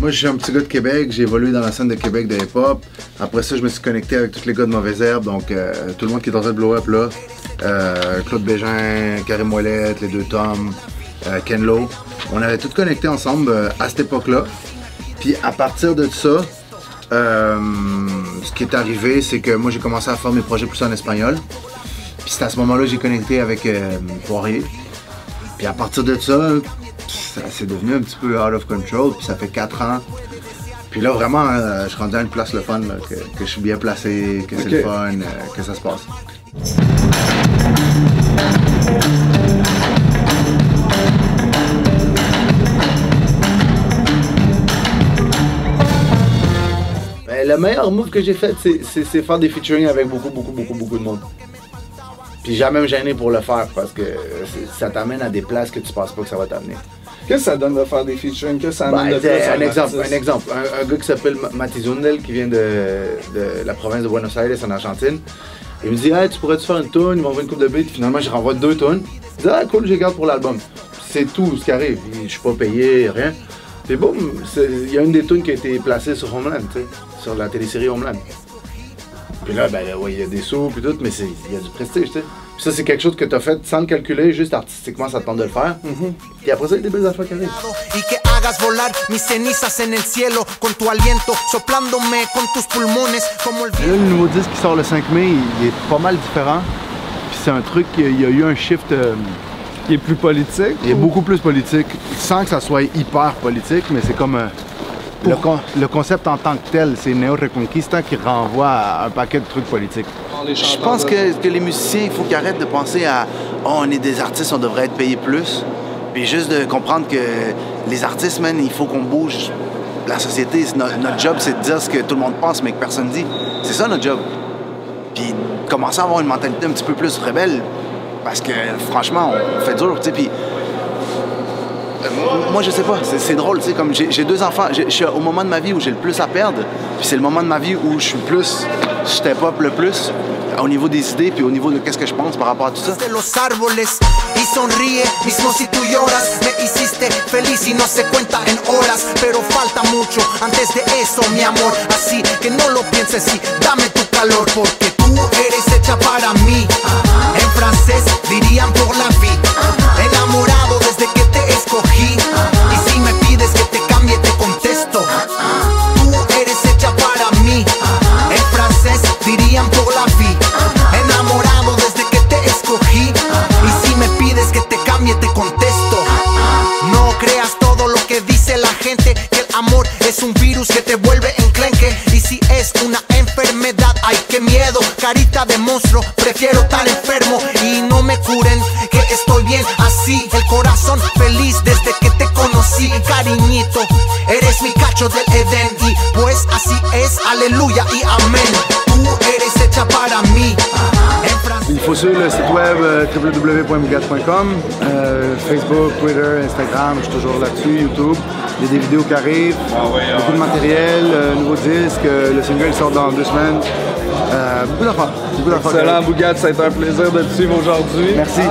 Moi, je suis un petit gars de Québec, j'ai évolué dans la scène de Québec de hip-hop. Après ça, je me suis connecté avec tous les gars de Mauvaise Herbe, donc tout le monde qui est en train de blow up là. Claude Bégin, Karim Ouellet, les deux Tom, Ken Lo. On avait tous connecté ensemble à cette époque-là. Puis à partir de ça, ce qui est arrivé, c'est que moi j'ai commencé à faire mes projets plus en espagnol. Puis c'est à ce moment-là que j'ai connecté avec Poirier. Puis à partir de ça, c'est devenu un petit peu out of control. Puis ça fait 4 ans. Puis là vraiment, je suis rendu à une place le fun, là, que je suis bien placé, que c'est le fun, que ça se passe. Le meilleur move que j'ai fait, c'est faire des featuring avec beaucoup de monde. Puis jamais me gêner pour le faire parce que ça t'amène à des places que tu penses pas que ça va t'amener. Qu'est-ce que ça donne de faire des featuring? Qu'est-ce que ça amène de plus un exemple. Un gars qui s'appelle Mati Zundel, qui vient de la province de Buenos Aires en Argentine. Il me dit hey, tu pourrais-tu faire une tune? Il m'envoie une couple de beats. Finalement, je renvoie 2 tunes. Il dit ah cool, je les garde pour l'album. C'est tout ce qui arrive. Je suis pas payé, rien. Puis boum, il y a une des tunes qui a été placée sur Homeland, tu sais, sur la télésérie Homeland. Puis là, ben ouais, il y a des sous puis tout, mais il y a du prestige, tu sais. Puis ça, c'est quelque chose que tu as fait sans le calculer, juste artistiquement, ça te tente de le faire. Puis après ça, il y a des belles affaires qui arrivent. Là, le nouveau disque qui sort le 5 mai, il est pas mal différent. Puis c'est un truc, il y a eu un shift... qui est plus politique? Il est beaucoup plus politique, sans que ça soit hyper politique, mais c'est comme... Le concept en tant que tel, c'est Neo Reconquista qui renvoie à un paquet de trucs politiques. Je pense que les musiciens, il faut qu'ils arrêtent de penser à « Oh, on est des artistes, on devrait être payés plus ». Puis juste de comprendre que les artistes, man, il faut qu'on bouge. La société, notre job, c'est de dire ce que tout le monde pense, mais que personne dit. C'est ça notre job. Puis commencer à avoir une mentalité un petit peu plus rebelle, parce que franchement, on fait dur, tu sais, puis... Moi, je sais pas, c'est drôle, tu sais, comme j'ai 2 enfants, je suis au moment de ma vie où j'ai le plus à perdre, puis c'est le moment de ma vie où je suis plus, je step up le plus, au niveau des idées, puis au niveau de qu'est-ce que je pense par rapport à tout ça. Enamorado desde que te escogí. Y si me pides que te cambie, te contesto. Tú eres hecha para mí. En francés dirían pour la vie. Enamorado desde que te escogí. Y si me pides que te cambie, te contesto. No creas todo lo que dice la gente, que el amor es un virus que te vuelve enclenque. Y si es una enfermedad, ay, qué miedo. Carita de monstruo, prefiero estar enfermo y no me curen, que estoy bien así. El corazón feliz desde que te conocí, cariñito. Eres mi cacho del Edén y pues así es, aleluya y amén. Tú eres hecha para mí. Il faut suivre le site web www.bugatti.com, Facebook, Twitter, Instagram, je suis toujours là-dessus, YouTube. Il y a des vidéos qui arrivent, beaucoup de matériel, nouveau disque, le single sort dans 2 semaines. Beaucoup d'affaires. Excellent, Bugatti, ça a été un plaisir de te suivre aujourd'hui. Merci.